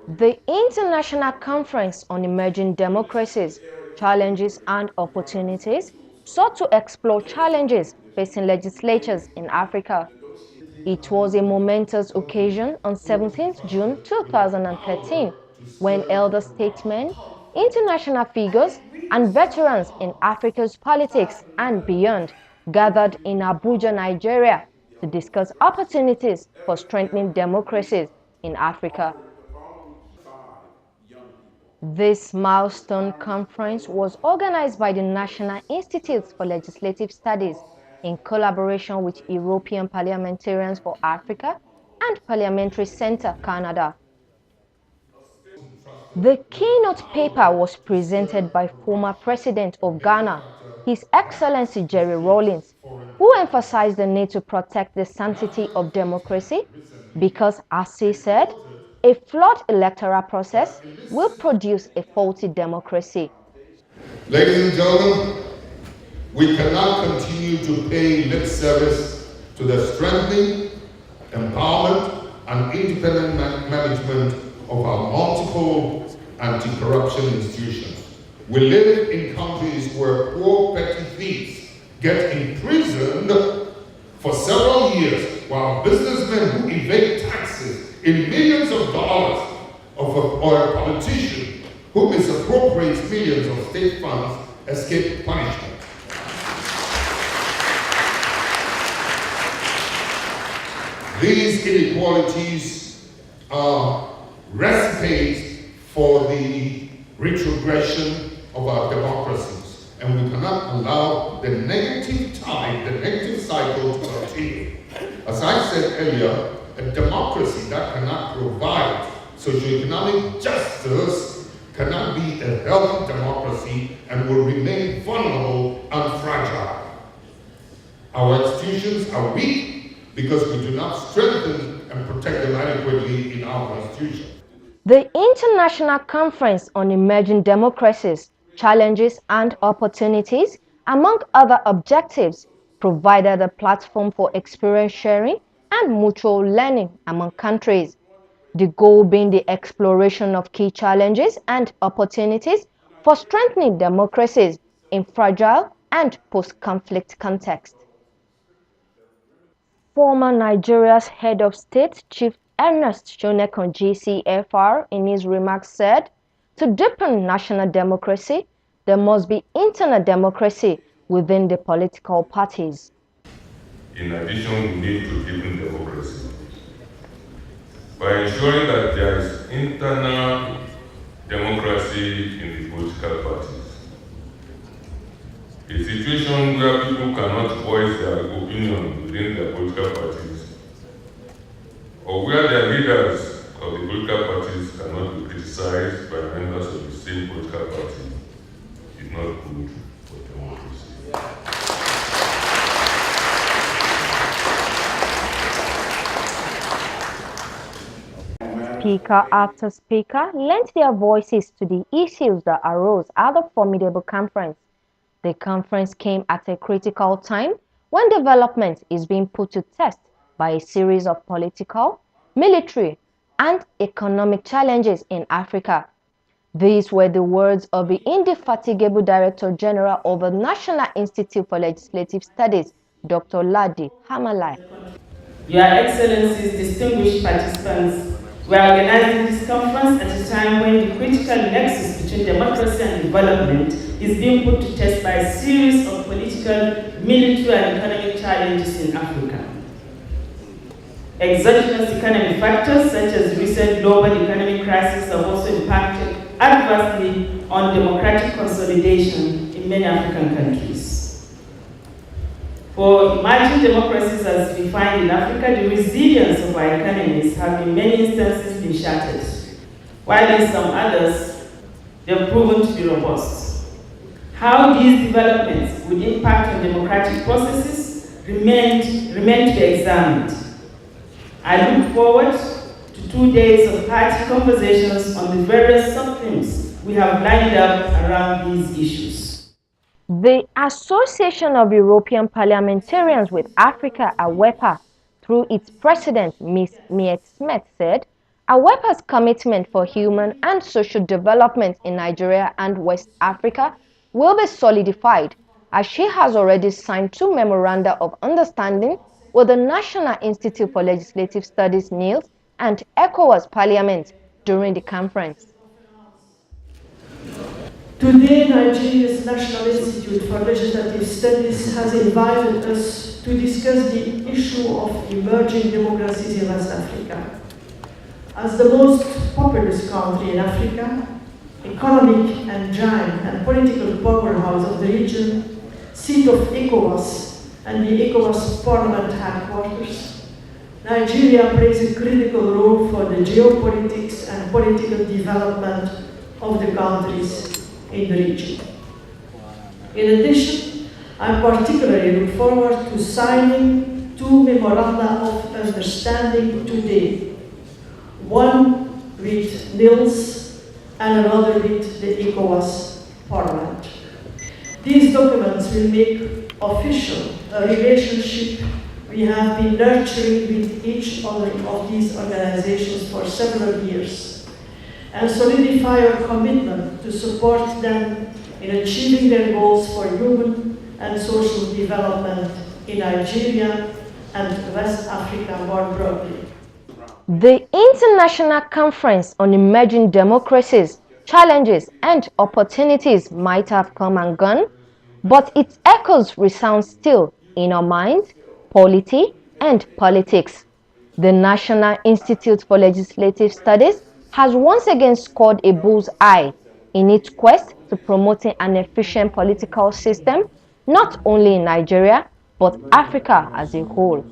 The International Conference on Emerging Democracies, Challenges and Opportunities sought to explore challenges facing legislatures in Africa. It was a momentous occasion on 17th June 2013 when elder statesmen, international figures, and veterans in Africa's politics and beyond gathered in Abuja, Nigeria to discuss opportunities for strengthening democracies in Africa. This milestone conference was organized by the National Institutes for Legislative Studies in collaboration with European Parliamentarians for Africa and Parliamentary Center, Canada. The keynote paper was presented by former President of Ghana, His Excellency Jerry Rawlings, who emphasized the need to protect the sanctity of democracy because, as he said, a flawed electoral process will produce a faulty democracy. Ladies and gentlemen, we cannot continue to pay lip service to the strengthening, empowerment, and independent management of our multiple anti-corruption institutions. We live in countries where poor petty thieves get imprisoned for several years while businessmen who evade taxes in millions of dollars or a politician who misappropriates millions of state funds escape punishment. These inequalities are recipes for the retrogression of our democracies, and we cannot allow the negative tide, the negative cycle to continue. As I said earlier, a democracy that cannot provide socioeconomic justice cannot be a healthy democracy and will remain vulnerable and fragile. Our institutions are weak because we do not strengthen and protect them adequately in our constitution. The International Conference on Emerging Democracies, Challenges and Opportunities, among other objectives, provided a platform for experience sharing and mutual learning among countries. The goal being the exploration of key challenges and opportunities for strengthening democracies in fragile and post-conflict contexts. Former Nigeria's head of state, Chief Ernest Shonekan GCFR, in his remarks said, to deepen national democracy, there must be internal democracy within the political parties. In addition, we need to deepen democracy by ensuring that there is internal democracy in the political parties. A situation where people cannot voice their opinion within their political parties, or where their leaders of the political parties cannot be criticized by members of the same political party, is not good for democracy. Speaker after speaker lent their voices to the issues that arose at the formidable conference. The conference came at a critical time when development is being put to test by a series of political, military, and economic challenges in Africa. These were the words of the indefatigable Director General of the National Institute for Legislative Studies, Dr. Ladi Hamalai. Your Excellencies, distinguished participants, we are organizing this conference at a time when the critical nexus between democracy and development is being put to test by a series of political, military, and economic challenges in Africa. Exogenous economic factors such as recent global economic crisis have also impacted adversely on democratic consolidation in many African countries. For emerging democracies as defined in Africa, the resilience of our economies have in many instances been shattered, while in some others, they have proven to be robust. How these developments would impact on democratic processes remain to be examined. I look forward to 2 days of party conversations on the various sub-themes we have lined up around these issues. The Association of European Parliamentarians with Africa, AWEPA, through its president, Ms. Miet Smith, said Awepa's commitment for human and social development in Nigeria and West Africa will be solidified as she has already signed two memoranda of understanding with the National Institute for Legislative Studies (NILS) and ECOWAS Parliament during the conference. Today, Nigeria's National Institute for Legislative Studies has invited us to discuss the issue of emerging democracies in West Africa. As the most populous country in Africa, economic and giant and political powerhouse of the region, seat of ECOWAS and the ECOWAS Parliament headquarters, Nigeria plays a critical role for the geopolitics and political development of the countries in the region. In addition, I particularly look forward to signing two memoranda of understanding today, one with NILS and another with the ECOWAS Parliament. These documents will make official a relationship we have been nurturing with each other of these organizations for several years, and solidify our commitment to support them in achieving their goals for human and social development in Nigeria and West Africa more broadly. The International Conference on Emerging Democracies, Challenges and Opportunities might have come and gone, but its echoes resound still in our minds, polity, and politics. The National Institute for Legislative Studies has once again scored a bull's eye in its quest to promoting an efficient political system, not only in Nigeria, but Africa as a whole.